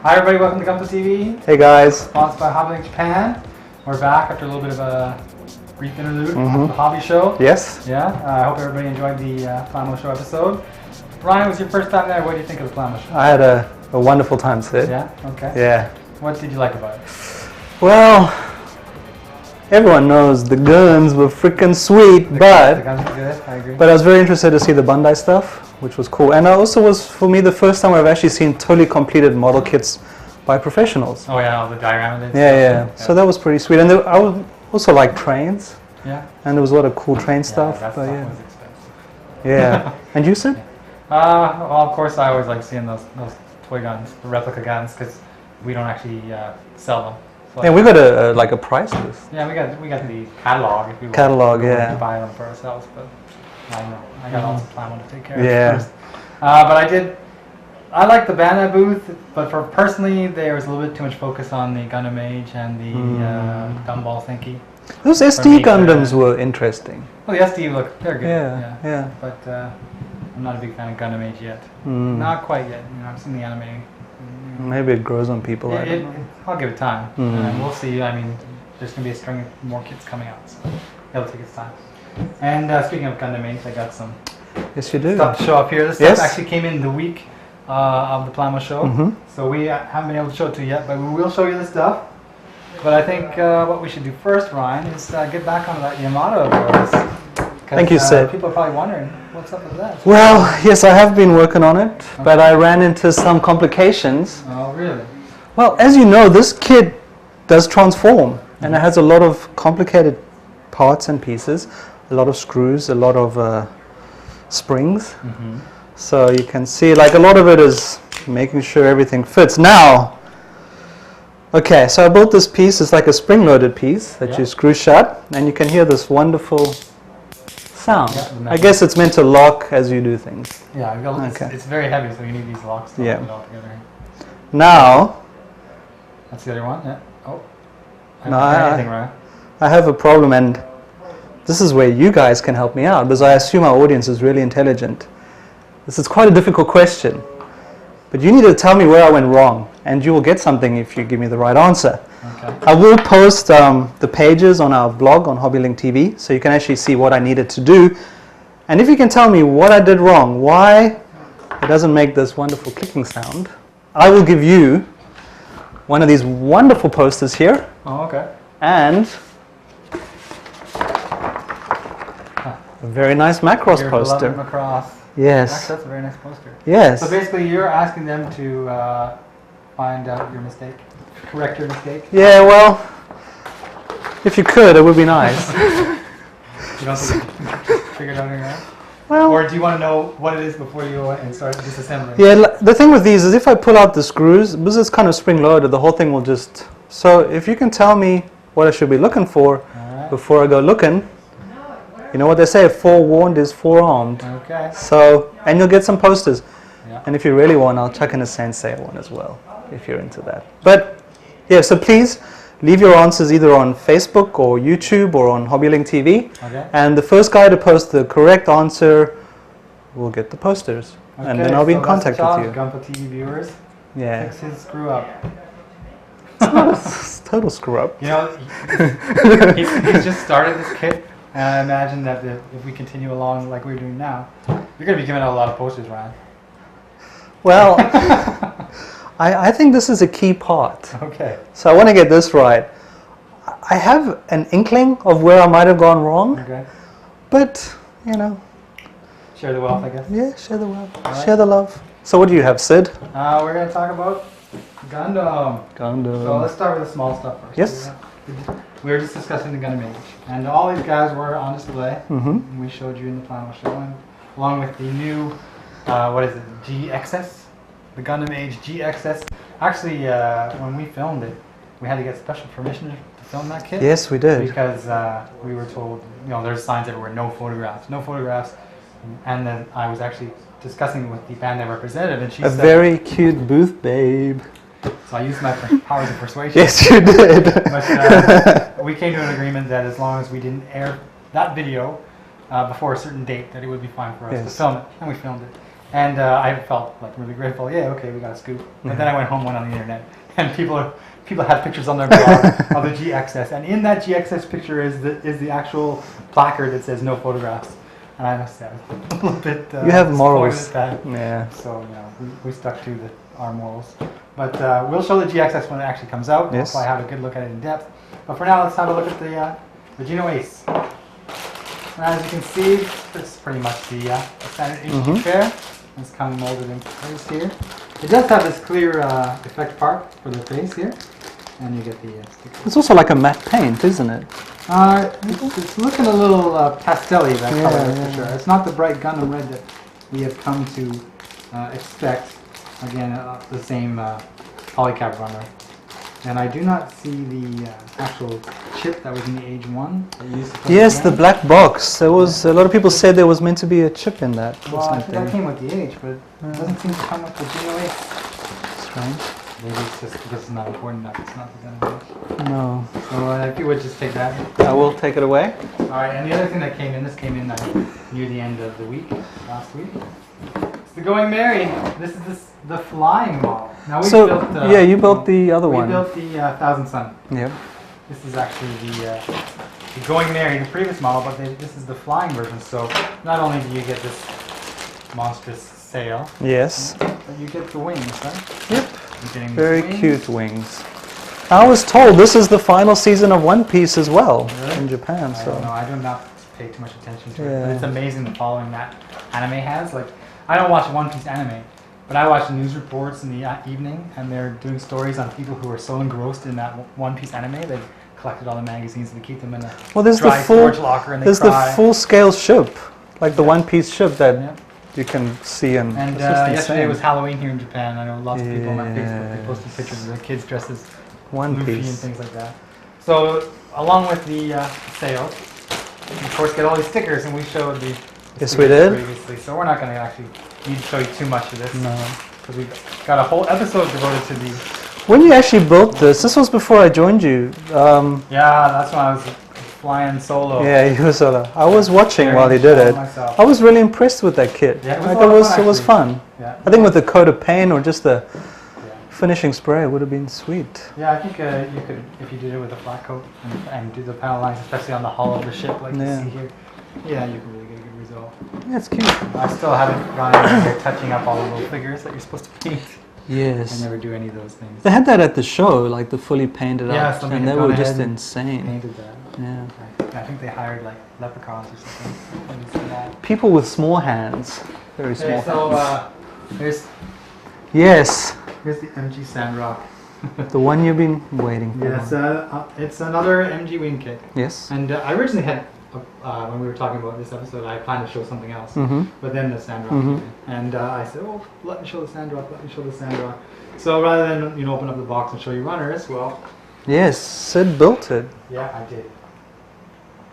Hi everybody, welcome to Gunpla TV. Hey guys. Sponsored by HobbyLink Japan. We're back after a little bit of a brief interlude of the hobby show. Yes. Yeah, I hope everybody enjoyed the Plamo Show episode. Ryan, it was your first time there. What do you think of the Plamo Show? I had a wonderful time, Sid. Yeah? Okay. Yeah. What did you like about it? Well, everyone knows the guns were freaking sweet, The but guns were good, I agree. I was very interested to see the Bandai stuff, which was cool. And it also was, for me, the first time I've actually seen totally completed model kits by professionals. Oh yeah, all the diagram. Yeah. So that was pretty sweet. And I would also like trains. Yeah. And there was a lot of cool train stuff. That but stuff was expensive. Yeah. And you, Sid? Well, of course, I always like seeing those toy guns, the replica guns, because we don't actually sell them. So Yeah, we got a price list. Yeah, we got the catalog if we Catalog, we yeah. to buy them for ourselves, but I know I got lots of Plamo to take care of first. But I like the Bandai booth, but for personally there was a little bit too much focus on the Gundam Age and the Dumbball Thinky. Those SD Gundams were interesting. Well, the SD they're good. Yeah. But I'm not a big fan of Gundam Age yet. Not quite yet. I've seen the anime. Maybe it grows on people. I'll give it time. And we'll see. I mean, there's going to be a string of more kits coming out, so it'll take its time. And speaking of Gundam Age, I got some Yes, you do. stuff to show up here. This stuff actually came in the week of the Plamo Show, so we haven't been able to show it to you yet, but we will show you the stuff. But I think what we should do first, Ryan, is get back on that Yamato of yours. Thank you, Sid. People are probably wondering, what's up with that? Well, yes, I have been working on it, but I ran into some complications. Oh, really? Well, as you know, this kit does transform, and it has a lot of complicated parts and pieces, a lot of screws, a lot of springs. So you can see, like, a lot of it is making sure everything fits. Now, okay, so I built this piece. It's like a spring-loaded piece that you screw shut, and you can hear this wonderful sound. I guess it's meant to lock as you do things. Yeah, it's very heavy, so you need these locks to hold it all together. Now, that's the other one. Yeah. Oh. I have a problem, and this is where you guys can help me out, because I assume our audience is really intelligent. This is quite a difficult question, but you need to tell me where I went wrong, and you will get something if you give me the right answer. Okay. I will post the pages on our blog on HobbyLink TV, so you can actually see what I needed to do. And if you can tell me what I did wrong, why it doesn't make this wonderful clicking sound, I will give you one of these wonderful posters here. Oh, okay. And a very nice Macross poster. Macross. Yes. Actually, that's a very nice poster. Yes. So basically, you're asking them to find out your mistake, correct your mistake. Yeah. Well, if you could, it would be nice. You don't think you just figured out anything? Well. Or do you want to know what it is before you go and start disassembling? Yeah. The thing with these is, if I pull out the screws, because it's kind of spring-loaded, the whole thing will just. So if you can tell me what I should be looking for before I go looking. You know what they say, forewarned is forearmed. Okay. So, and you'll get some posters. Yeah. And if you really want, I'll chuck in a Sensei one as well, if you're into that. But, yeah, so please leave your answers either on Facebook or YouTube or on HobbyLink TV. Okay. And the first guy to post the correct answer will get the posters. Okay. And then I'll be in contact with you. Gunpla TV viewers. Yeah. Fix his screw up. It's not a total screw up. You know, he's just started this kit. And I imagine that if we continue along like we're doing now, you're going to be giving out a lot of posters, Ryan. Well, I think this is a key part. Okay. So I want to get this right. I have an inkling of where I might have gone wrong. Okay. But, you know. Share the wealth, I guess. Yeah, share the wealth. Right. Share the love. So what do you have, Sid? We're going to talk about Gundam. So let's start with the small stuff first. Yes. We were just discussing the Gundam Age, and all these guys were on display. And we showed you in the Plamo Show, and along with the new, what is it, GXS? The Gundam Age GXS. Actually, when we filmed it, we had to get special permission to film that kit. Yes, we did. Because we were told, there's signs everywhere, no photographs. And then I was actually discussing with the Bandai representative, and she said... A very cute booth, babe. So I used my powers of persuasion. Yes, you did. But we came to an agreement that as long as we didn't air that video before a certain date, that it would be fine for us to film it. And we filmed it. And I felt like really grateful. Yeah, okay, we got a scoop. And then I went home, went on the internet, and people had pictures on their blog of the GXS, and in that GXS picture is the actual placard that says no photographs. And I must say, I was a little bit you have morals. at that. Yeah. So we stuck to our morals. But we'll show the GXS when it actually comes out. Yes. We'll probably have a good look at it in depth. But for now, let's have a look at the Genoace. And as you can see, this is pretty much the standard HG fare. It's coming molded into place here. It does have this clear effect part for the face here, and you get the sticker. It's also like a matte paint, isn't it? It's looking a little pastel-y, that color for sure. It's not the bright Gundam red that we have come to expect. Again, the same polycab runner. And I do not see the actual chip that was in the Age 1. Yes, the black box. There was a lot of people said there was meant to be a chip in that. Well, I think that came with the Age, but it doesn't seem to come with the Genoace. Strange. Maybe it's just because it's not important enough. It's not the Gundam Age. No. So if you would just take that. I will take it away. All right, and the other thing that came in, this came in near the end of the week, last week. It's the Going Merry. This is the flying model. Now we built. You built the other one. We built the Thousand Sun. Yep. This is actually the Going Merry, the previous model, but this is the flying version. So not only do you get this monstrous sail, yes, but you get the wings, right? Yep. You're getting Very these wings. cute wings. I was told this is the final season of One Piece as well in Japan. I So don't know. I do not pay too much attention to it, Yeah. but it's amazing the following that anime has. Like, I don't watch One Piece anime, but I watch news reports in the evening, and they're doing stories on people who are so engrossed in that One Piece anime they collected all the magazines and they keep them in a there's dry the full storage locker and they there's cry. the full scale ship, like the One Piece ship that you can see in. And it's just yesterday insane. was Halloween here in Japan. I know lots of people on my Facebook, they Yeah. posted pictures of their kids dressed as One Luffy and Piece. things like that. So along with the sale, you of course get all these stickers, and we showed the Yes, we stickers did. previously. So we're not going to actually need to show you too much of this. No. Because we've got a whole episode devoted to these. When you actually built this was before I joined you. Yeah, that's when I was flying solo. Yeah, you was I was watching Very while he did it. myself. I was really impressed with that kit. Yeah, it was Like a lot of fun, it was actually. fun. Yeah. I think with the coat of paint or just the Yeah. finishing spray, it would have been sweet. Yeah, I think you could, if you did it with a flat coat and do the panel lines, especially on the hull of the ship like Yeah. you see here, yeah, you can really get a good result. Yeah, it's cute. I still haven't gone in here touching up all the little figures that you're supposed to paint. I Yes. never do any of those things. They had that at the show, like the fully painted Yeah, up, somebody and had they gone were ahead just and insane. Painted that. Yeah. I think they hired like leprechauns or something. Maybe some of that. People with small hands, very small Okay, so hands. Yes, here's the MG Sandrock. the one you've been waiting for. Yes, it's another MG Wing kit. Yes. And I originally had, when we were talking about this episode, I planned to show something else. Mm-hmm. But then the Sandrock came in. And I said, oh, let me show the Sandrock, let me show the Sandrock. So rather than open up the box and show you runners, well, Yes, Sid built it, yeah, I did.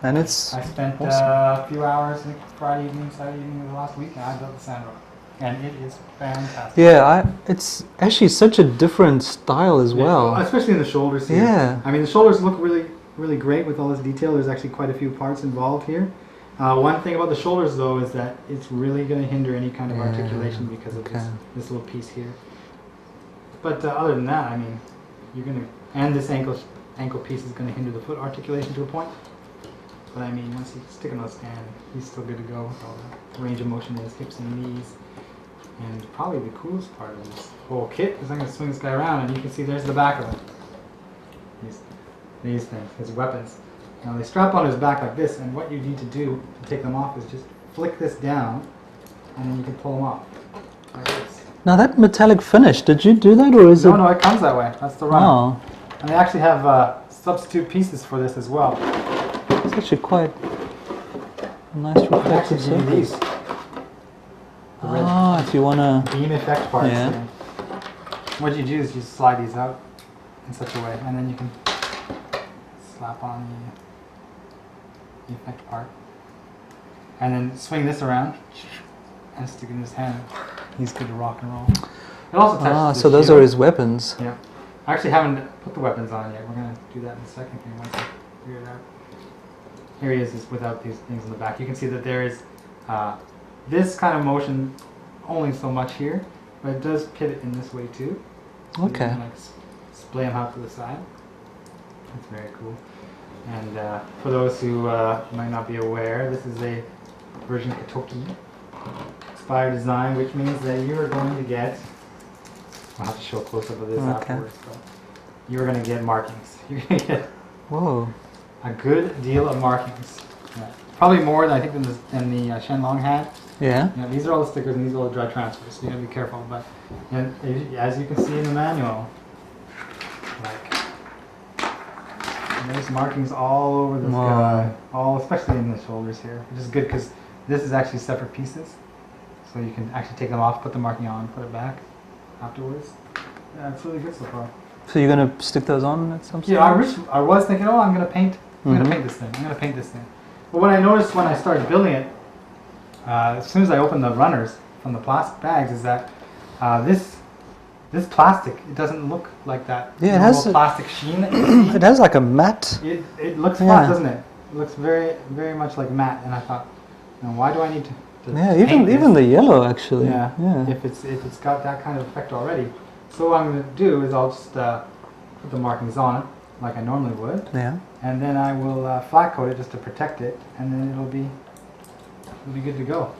and it's I spent awesome. a few hours, I think Friday evening, Saturday evening of the last week, and I built the Sandrock. And it is fantastic. Yeah, it's actually such a different style as well. Especially in the shoulders here. Yeah. I mean, the shoulders look really, really great with all this detail. There's actually quite a few parts involved here. One thing about the shoulders, though, is that it's really going to hinder any kind of Yeah, articulation because of okay. this little piece here. But other than that, I mean, you're going to, and this ankle piece is going to hinder the foot articulation to a point. But I mean, once you stick him on a stand, he's still good to go with all the range of motion in his hips and knees. And probably the coolest part of this whole kit is I'm going to swing this guy around, and you can see there's the back of it. These things, his weapons. Now they strap on his back like this, and what you need to do to take them off is just flick this down, and then you can pull them off. Like this. Now that metallic finish, did you do that or is it? No, it comes that way. That's the runner. Oh, And they actually have substitute pieces for this as well. it's actually quite a nice They actually reflective give you these. surface. The red Ah, if you wanna. beam effect parts. Yeah. And what you do is you slide these out in such a way, and then you can slap on the effect part, and then swing this around and stick it in his hand. He's good to rock and roll. It also touches Ah, the so those shield. are his weapons. Yeah. I actually haven't put the weapons on yet. We're going to do that in a second here once I figure it out. Here he is without these things on the back. You can see that there is this kind of motion only so much here, but it does pivot in this way too. So Okay. you can, like, splay them out to the side. That's very cool. And for those who might not be aware, this is a version Katoki inspired design, which means that you are going to get, I'll have to show a close-up of this afterwards, but you're going to get markings. You're going to get Whoa. a good deal of markings. Yeah. Probably more than I think than the Shenlong had. Yeah. You know, these are all the stickers and these are all the dry transfers, so you gotta be careful. But as you can see in the manual, like, there's markings all over this guy, especially in the shoulders here, which is good because this is actually separate pieces, so you can actually take them off, put the marking on, put it back afterwards. Yeah, it's really good so far. So you're gonna stick those on at some stage? Yeah, I was thinking, oh, I'm gonna paint this thing. I'm gonna paint this thing. But what I noticed when I started building it, as soon as I opened the runners from the plastic bags, is that this plastic, it doesn't look like that. Yeah, it has plastic sheen that you see. It has like a matte. It looks flat, doesn't it? It looks very, very much like matte. And I thought, why do I need to Yeah, paint even this? the yellow actually. Yeah. Yeah. If it's got that kind of effect already. So what I'm going to do is I'll just put the markings on it like I normally would. Yeah. And then I will flat coat it just to protect it, and then it'll be good to go.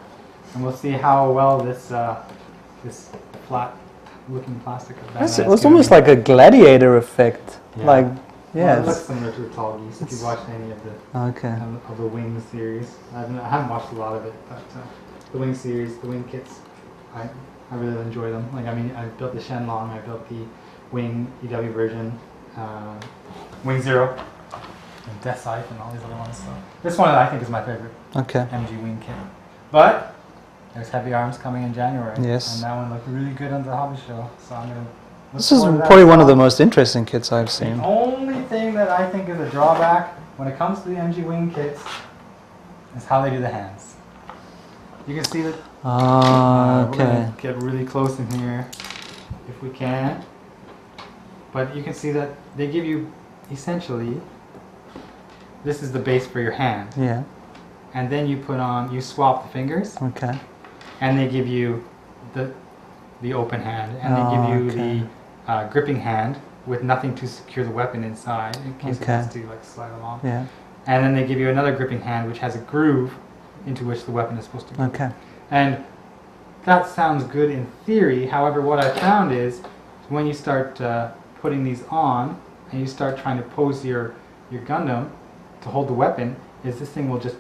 And we'll see how well this this flat looking plastic of Bandai It was almost like a gladiator effect. Yeah. Like, well, it looks similar to the Tall Geese if you've watched any of the Wing series. I haven't watched a lot of it, but the Wing series, the Wing kits, I really enjoy them. Like, I mean, I built the Shenlong, I built the Wing EW version, Wing Zero, and Death Scythe, and all these other ones. So this one I think is my favorite. Okay. MG Wing kit. But there's Heavy Arms coming in January. Yes. And that one looked really good on the hobby show. So I'm gonna. This is probably one of the most interesting kits I've seen. The only thing that I think is a drawback when it comes to the MG Wing kits is how they do the hands. You can see that. Ah, We're okay. gonna get really close in here if we can. But you can see that they give you essentially, this is the base for your hand. Yeah. And then you swap the fingers, Okay. and they give you the open hand, and they give you the gripping hand with nothing to secure the weapon inside in case it has to like slide along. Yeah. And then they give you another gripping hand which has a groove into which the weapon is supposed to go. Okay. And that sounds good in theory. However, what I found is when you start putting these on and you start trying to pose your Gundam to hold the weapon, is this thing will just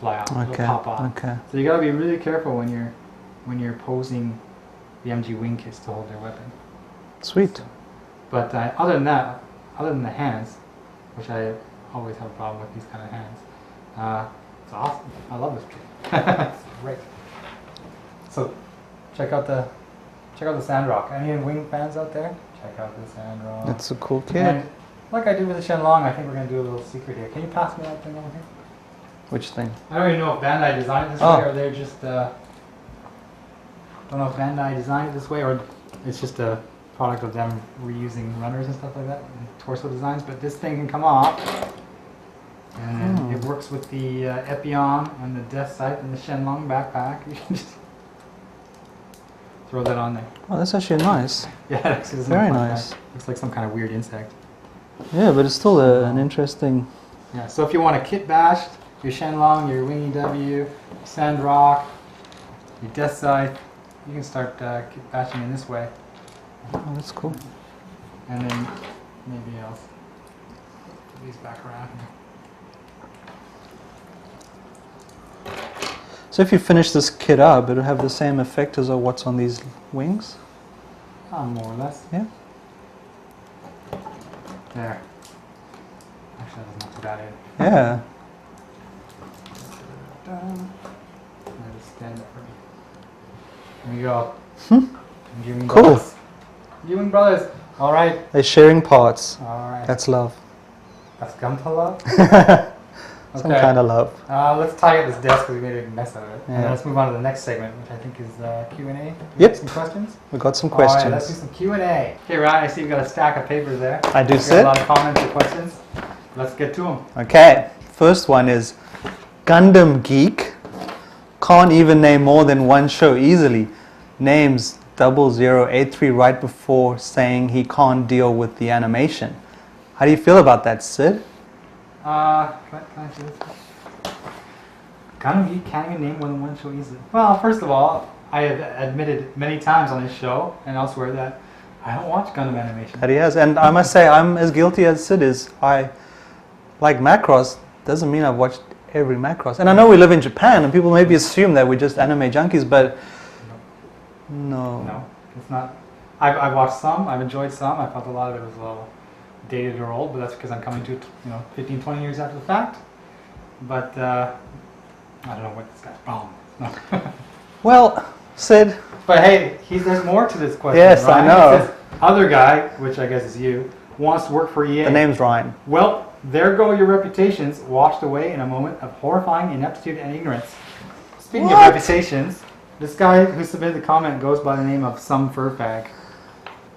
fly out, it'll pop off. Okay. So you got to be really careful when you're posing the MG Wing kits to hold their weapon. Sweet. But other than that, other than the hands, which I always have a problem with these kind of hands, it's awesome. I love this kit. It's great. So check out the Sandrock. Any Wing fans out there? Check out the Sandrock. It's a cool kit. And like I do with the Shenlong, I think we're going to do a little secret here. Can you pass me that thing over here? Which thing? I don't even know if Bandai designed it this way, or they're just, don't know if Bandai designed it this way, or it's just a product of them reusing runners and stuff like that, and torso designs, but this thing can come off, and it works with the Epion and the Death Scythe and the Shenlong backpack. You can just throw that on there. Oh, that's actually nice. Yeah, it actually doesn't Very look like nice. that. Looks like some kind of weird insect. Yeah, but it's still an interesting... Yeah, so if you want to kit bash your Shenlong, your Wing EW, Sandrock, your Death Scythe, you can start kit bashing in this way. Oh, that's cool. And then maybe else. Put these back around here. So if you finish this kit up, it'll have the same effect as what's on these wings? More or less. Yeah. There. Actually, that doesn't look too bad either. Yeah. Just stand up for me. Here we go. Viewing Cool. brothers. Viewing brothers. All right. They're sharing parts. All right. That's love. That's Gunpla love. Some kind of love. Let's tie up this desk because we made a mess out of it. Yeah. And then let's move on to the next segment, which I think is Q&A. Yep. Some questions? We got some All right, questions. let's do some Q&A. Okay, Ryan, I see you've got a stack of papers there. I do, Got sir. a lot of comments or questions. Let's get to them. Okay, first one is Gundam Geek. Can't even name more than one show easily. names 0083 right before saying he can't deal with the animation. How do you feel about that, Sid? Can I see this? Gundam, you can't even name more than one show easily. Well, first of all, I have admitted many times on this show and elsewhere that I don't watch Gundam animation. That he has. And I must say, I'm as guilty as Sid is. I like Macross. Doesn't mean I've watched every Macross. And I know we live in Japan and people maybe assume that we're just anime junkies, but no. No, it's not. I've watched some, I've enjoyed some. I felt a lot of it was a little dated or old, but that's because I'm coming to it, 15, 20 years after the fact. But I don't know what this guy's problem is. No. Well, Sid. But hey, there's more to this question. Yes, Ryan. I know. It says, other guy, which I guess is you, wants to work for EA. The name's Ryan. Well, there go your reputations, washed away in a moment of horrifying ineptitude and ignorance. Speaking of reputations, this guy who submitted the comment goes by the name of Some Furfag.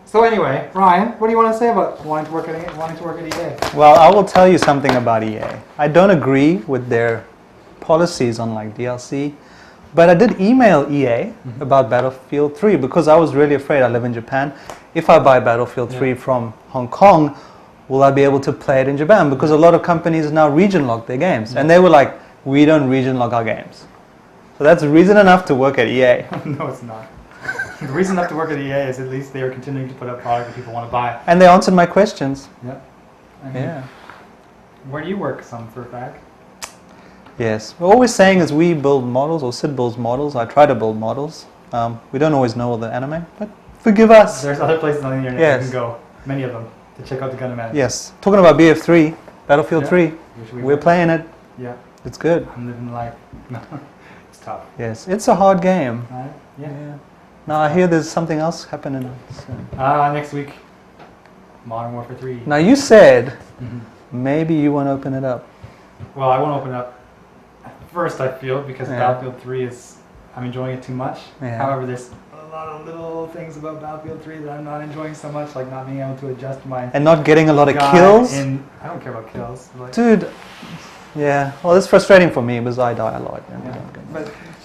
So anyway, Ryan, what do you want to say about wanting to work at EA? Well, I will tell you something about EA. I don't agree with their policies on like DLC, but I did email EA about Battlefield 3 because I was really afraid. I live in Japan. If I buy Battlefield 3 from Hong Kong, will I be able to play it in Japan? Because a lot of companies now region lock their games. And they were like, we don't region lock our games. So that's reason enough to work at EA. No, it's not. The reason enough to work at EA is at least they are continuing to put out product that people want to buy. And they answered my questions. Yep. Yeah. Where do you work, Some Furfag? Yes. What we're saying is we build models, or Sid builds models. I try to build models. We don't always know all the anime, but forgive us. There's other places on the internet you can go, many of them, to check out the Gundam anime. Yes. Talking about BF3, Battlefield 3, we're playing it. Yeah. It's good. I'm living life. No, it's tough. Yes. It's a hard game. Right? Yeah. Now I hear there's something else happening soon. Next week, Modern Warfare 3. Now you said maybe you want to open it up. Well, I won't open it up at first, I feel, because Battlefield 3 I'm enjoying it too much. Yeah. However, there's a lot of little things about Battlefield 3 that I'm not enjoying so much, like not being able to adjust my... And not getting a lot of kills? I don't care about kills. Like, dude, yeah. Well, it's frustrating for me because I die a lot.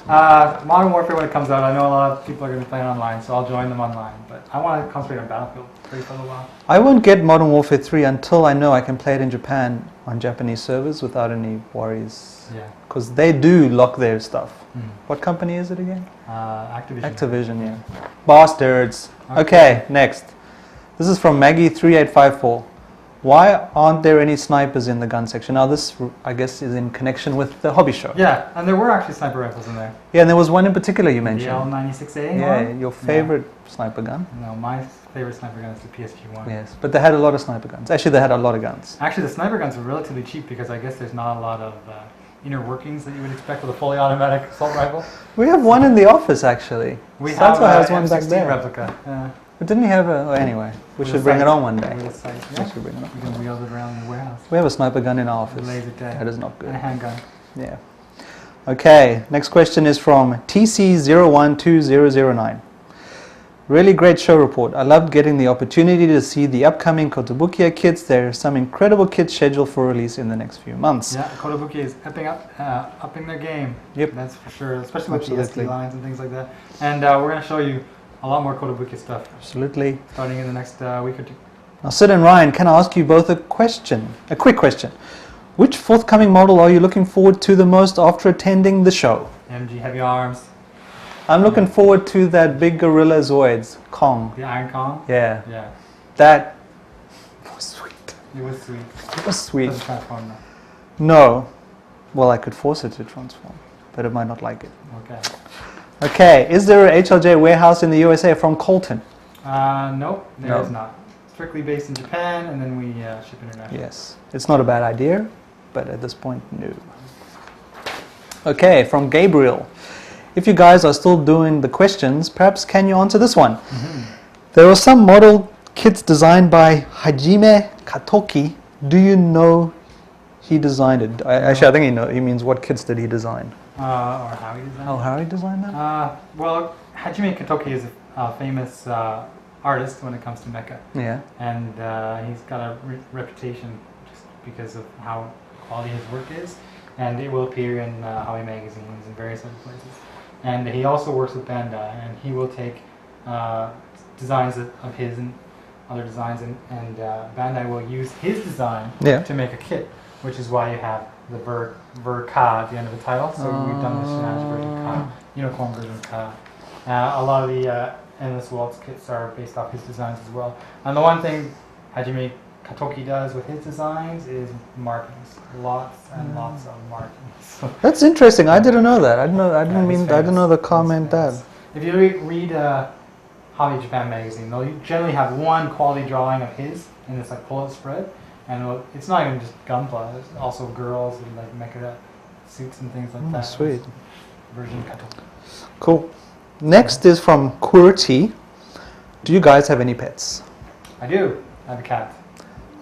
But Modern Warfare, when it comes out, I know a lot of people are going to be playing online, so I'll join them online. But I want to concentrate on Battlefield 3 for a little while. I won't get Modern Warfare 3 until I know I can play it in Japan on Japanese servers without any worries. Yeah. Because they do lock their stuff. What company is it again? Activision. Activision, yeah. Bastards. Okay, next. This is from Maggie3854. Why aren't there any snipers in the gun section? Now this, I guess, is in connection with the hobby show. Yeah, and there were actually sniper rifles in there. Yeah, and there was one in particular you mentioned. The L96A Yeah, one? your favorite sniper gun. No, my favorite sniper gun is the PSG one. Yes, but they had a lot of sniper guns. Actually, they had a lot of guns. Actually, the sniper guns are relatively cheap because I guess there's not a lot of inner workings that you would expect with a fully automatic assault rifle. We have one in the office, actually. We Sato have has one back M16 there. replica. But didn't he have a... Well, anyway, we should bring it on one day. We should bring it on. can wheel it around the warehouse. We have a sniper gun in our office. Laser tag. That is not good. And a handgun. Yeah. Okay, next question is from TC012009. Really great show report. I loved getting the opportunity to see the upcoming Kotobukiya kits. There are some incredible kits scheduled for release in the next few months. Yeah, Kotobukiya is upping their game. Yep. That's for sure, especially with the SD lines and things like that. And we're going to show you a lot more Kotobukiya stuff. Absolutely. Starting in the next week or two. Now, Sid and Ryan, can I ask you both a quick question? Which forthcoming model are you looking forward to the most after attending the show? MG Heavy Arms. I'm looking forward to that big Gorilla Zoids, Kong. The Iron Kong? Yeah. Yeah. That was sweet. It was sweet. It was sweet. It doesn't transform though. No. Well, I could force it to transform, but it might not like it. Okay. Okay, is there a HLJ warehouse in the USA from Colton? Nope, there is not. Strictly based in Japan, and then we ship internationally. Yes. It's not a bad idea, but at this point, no. Okay, from Gabriel. If you guys are still doing the questions, perhaps can you answer this one? There were some model kits designed by Hajime Katoki. Do you know he designed it? Actually, I think he means what kits did he design? Or how he designed Oh, how he designed that? Well, Hajime Katoki is a famous artist when it comes to mecha. Yeah. And he's got a reputation just because of how quality his work is. And it will appear in Howie magazines and various other places. and he also works with Bandai, and he will take designs of his and other designs, and Bandai will use his design to make a kit, which is why you have the Ver Ka at the end of the title. So we've done the Genoace version Ka, Unicorn version Ka. A lot of the Endless Waltz kits are based off his designs as well. And the one thing Hajime Katoki does with his designs is markings, lots and lots of markings. That's interesting. I didn't know that. I didn't know the comment that. If you read Hobby Japan magazine, they'll generally have one quality drawing of his in this like pull-out spread, and it's not even just Gunpla. There's also girls and like mecha suits and things like that. Sweet. Version Katoki. Cool. Next is from Kurti. Do you guys have any pets? I do. I have a cat.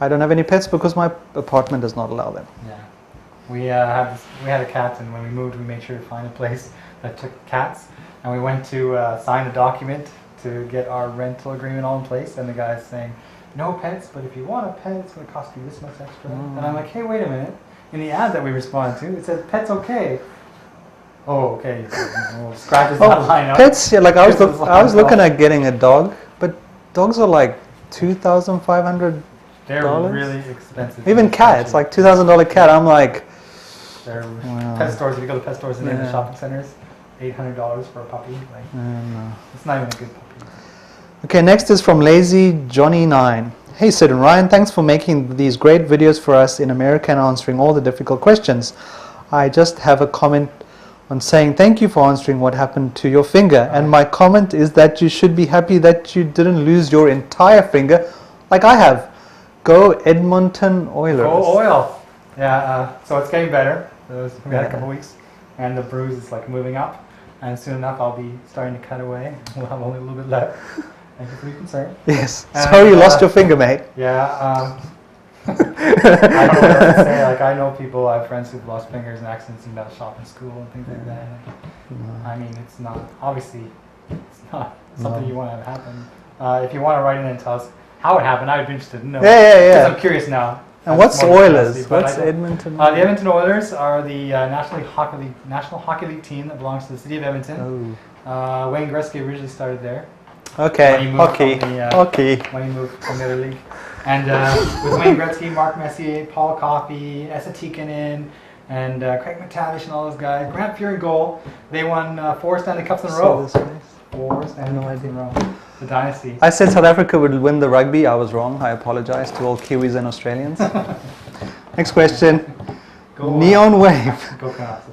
I don't have any pets because my apartment does not allow them. Yeah. We had a cat, and when we moved, we made sure to find a place that took cats, and we went to sign a document to get our rental agreement all in place, and the guy's saying, no pets, but if you want a pet, it's going to cost you this much extra. And I'm like, hey, wait a minute. In the ad that we responded to, it says pet's okay. Oh, okay. Well, scratches that line up. Pets, yeah, like I was looking at getting a dog, but dogs are like $2,500. They're really expensive. Even cats, like $2,000 cat. I'm like, they're pet stores. If you go to pet stores in the shopping centers, $800 for a puppy. Like, it's not even a good puppy. Okay, next is from Lazy Johnny 9. Hey Sid and Ryan, thanks for making these great videos for us in America and answering all the difficult questions. I just have a comment on saying thank you for answering what happened to your finger, and my comment is that you should be happy that you didn't lose your entire finger like I have. Go Edmonton Oilers. Go Oil. Yeah, so it's getting better. We had a couple weeks, and the bruise is like moving up, and soon enough I'll be starting to cut away. We'll have only a little bit left. Thank you for your concern. Yes. So you lost your finger, mate. Yeah. I don't know what else to say. Like, I know people, I have friends who've lost fingers in accidents and got to shop in school and things like that. I mean, it's not, obviously, it's not something you want to have happen. If you want to write in and tell us how it happened, I would be interested to know. Yeah. Because I'm curious now. And what's Oilers? What's Edmonton? The Edmonton Oilers are the National Hockey League team that belongs to the city of Edmonton. Wayne Gretzky originally started there. Okay, hockey. When he moved from the other league. And with Wayne Gretzky, Mark Messier, Paul Coffey, Esa Tikkanen, and Craig McTavish and all those guys, Grant Fuhr in goal, they won 4 Stanley Cups in a row. 4 Stanley Cups in a row. The dynasty. I said South Africa would win the rugby. I was wrong. I apologize to all Kiwis and Australians. Next question. Neon Wave.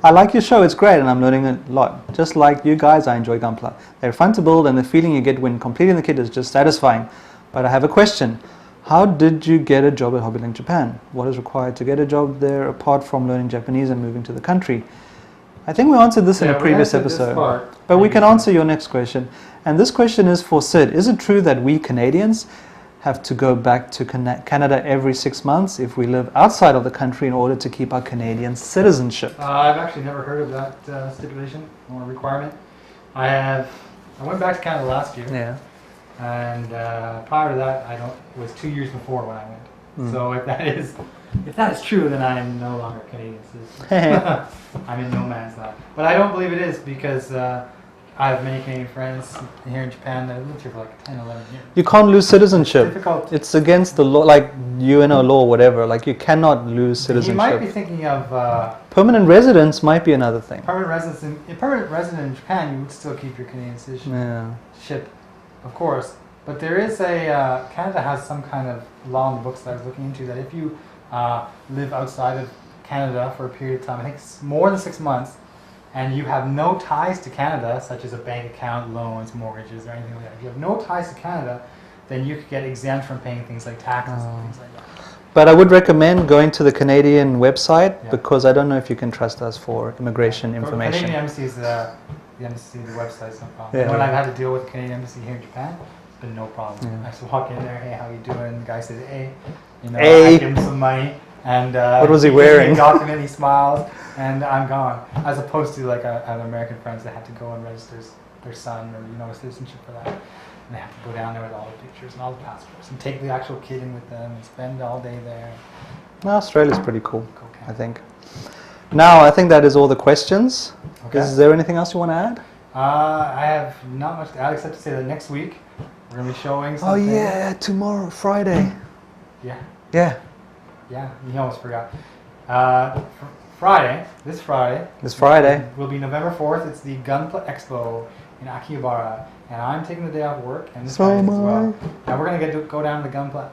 I like your show, it's great and I'm learning a lot. Just like you guys, I enjoy Gunpla. They're fun to build and the feeling you get when completing the kit is just satisfying. But I have a question. How did you get a job at HobbyLink Japan? What is required to get a job there apart from learning Japanese and moving to the country? I think we answered this in a previous episode. But we can answer your next question. And this question is for Sid. Is it true that we Canadians have to go back to Canada every 6 months if we live outside of the country in order to keep our Canadian citizenship? I've actually never heard of that stipulation or requirement. I went back to Canada last year. Yeah. And prior to that, it was 2 years before when I went. So if that is true, then I am no longer Canadian citizen. I'm in no man's land. But I don't believe it is because I have many Canadian friends here in Japan that have lived here for like 10, 11 years. You can't lose citizenship. It's difficult. It's against the law, like UNO law or whatever. Like you cannot lose citizenship. You might be thinking of permanent residence might be another thing. Permanent resident in Japan, you would still keep your Canadian citizenship, of course. But there is Canada has some kind of law in the books that I was looking into that if you live outside of Canada for a period of time, I think it's more than 6 months, and you have no ties to Canada, such as a bank account, loans, mortgages, or anything like that. If you have no ties to Canada, then you could get exempt from paying things like taxes and things like that. But I would recommend going to the Canadian website because I don't know if you can trust us for immigration information. Canadian embassies, the website's no problem. When I've had to deal with the Canadian embassy here in Japan, it's been no problem. I just walk in there, hey, how you doing? The guy says, hey, I give him some money. And what was he wearing? A document, he smiles, and I'm gone. As opposed to like other American friends that had to go and register their son or citizenship for that, and they have to go down there with all the pictures and all the passports and take the actual kid in with them and spend all day there. No, Australia's pretty cool, I think. Now I think that is all the questions. Okay. Is there anything else you want to add? I have not much to add except to say that next week we're going to be showing Oh something. yeah, tomorrow, Friday. Yeah. Yeah. Yeah, you almost forgot. Friday, this Friday, will be November 4th. It's the Gunpla Expo in Akihabara. And I'm taking the day off work and this So guy is am as well. I. Now we're going to go down to the Gunpla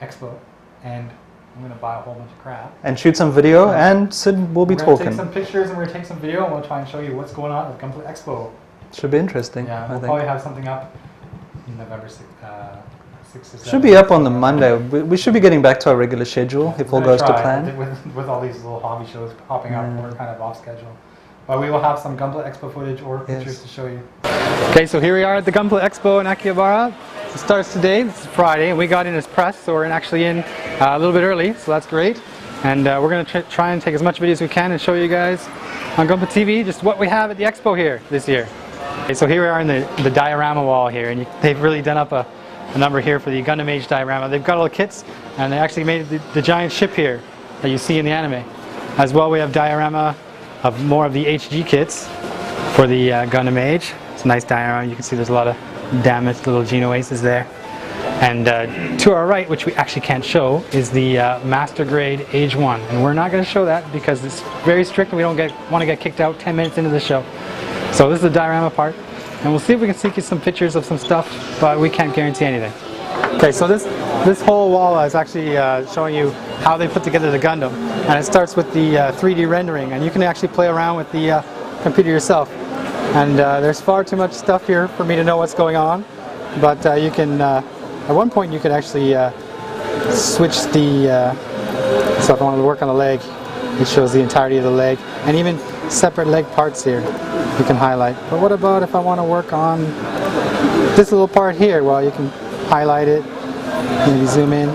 Expo and I'm going to buy a whole bunch of crap. And shoot some video, and Sid will be We're going to talking. take some pictures and we're going to take some video and we'll try and show you what's going on at the Gunpla Expo. Should be interesting. Yeah, I we'll think. probably have something up in November 6th or 7th. Should be up on the Monday. We should be getting back to our regular schedule if all We're gonna goes to try. plan. With all these little hobby shows popping up, we're kind of off schedule. But we will have some Gunpla Expo footage or pictures to show you. Okay, so here we are at the Gunpla Expo in Akihabara. It starts today. It's Friday, and we got in as press, so we're actually in a little bit early, so that's great. And we're going to try and take as much video as we can and show you guys on Gunpla TV just what we have at the expo here this year. Okay, so here we are in the diorama wall here, and they've really done up a number here for the Gundam Age diorama. They've got all the kits, and they actually made the giant ship here that you see in the anime. As well, we have diorama of more of the HG kits for the Gundam Age. It's a nice diorama. You can see there's a lot of damaged little Genoaces there. And to our right, which we actually can't show, is the Master Grade Age 1. And we're not going to show that because it's very strict and we don't want to get kicked out 10 minutes into the show. So this is the diorama part. And we'll see if we can sneak you some pictures of some stuff, but we can't guarantee anything. Okay, so this whole wall is actually showing you how they put together the Gundam. And it starts with the 3D rendering. And you can actually play around with the computer yourself. And there's far too much stuff here for me to know what's going on. But you can, at one point you could actually switch the, so if I want to work on the leg, it shows the entirety of the leg. And even separate leg parts here you can highlight. But what about if I want to work on this little part here? Well, you can highlight it, maybe zoom in,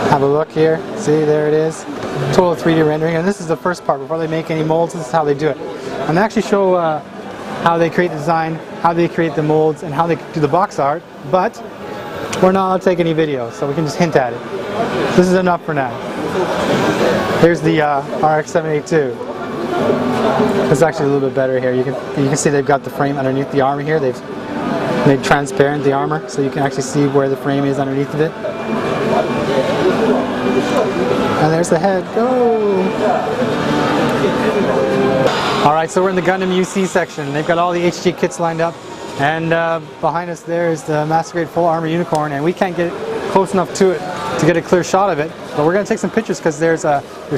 have a look here. See, there it is. Total 3D rendering. And this is the first part. Before they make any molds, this is how they do it. And they actually show how they create the design, how they create the molds, and how they do the box art. But we're not allowed to take any video, so we can just hint at it. This is enough for now. Here's the RX-782. It's actually a little bit better here. You can see they've got the frame underneath the armor here. They've made transparent the armor, so you can actually see where the frame is underneath of it. And there's the head. Go! Alright, so we're in the Gundam UC section. They've got all the HG kits lined up. And behind us there is the Master Grade Full Armor Unicorn, and we can't get close enough to it to get a clear shot of it. But we're going to take some pictures because they're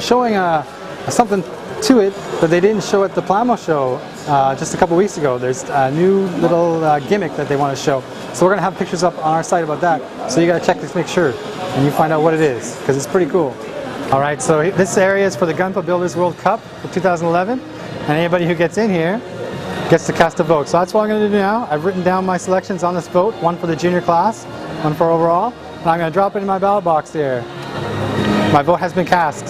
showing something to it that they didn't show at the Plamo show just a couple weeks ago. There's a new little gimmick that they want to show. So we're going to have pictures up on our site about that. So you got to check this, make sure, and you find out what it is, because it's pretty cool. Alright, so this area is for the Gunpla Builders World Cup for 2011. And anybody who gets in here gets to cast a vote. So that's what I'm going to do now. I've written down my selections on this vote, one for the junior class, one for overall. And I'm going to drop it in my ballot box here. My vote has been cast.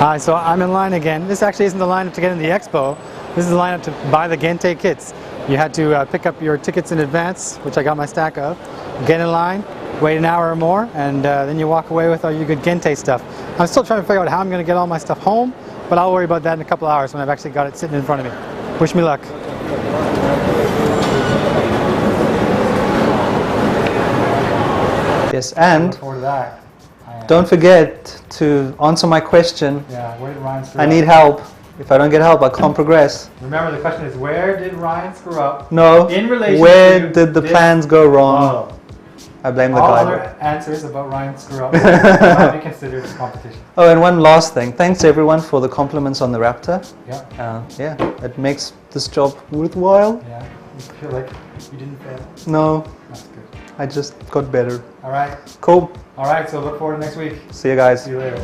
Alright, so I'm in line again. This actually isn't the lineup to get in the expo. This is the lineup to buy the Gente kits. You had to pick up your tickets in advance, which I got my stack of, get in line, wait an hour or more, and then you walk away with all your good Gente stuff. I'm still trying to figure out how I'm going to get all my stuff home, but I'll worry about that in a couple of hours when I've actually got it sitting in front of me. Wish me luck. Yes, and Look forward to that. don't forget to answer my question. Yeah, where did Ryan screw I up? need help. If I don't get help, I can't progress. Remember, the question is, where did Ryan screw up? No, In relation where to did the this plans go wrong? Oh. I blame the All guide. other answers about Ryan screw up will not be considered as competition. Oh, and one last thing. Thanks everyone for the compliments on the Raptor. Yeah. Yeah, it makes this job worthwhile. Yeah. You feel like you didn't fail. No, That's good. I just got better. All right. Cool. All right. So look forward to next week. See you guys. See you later.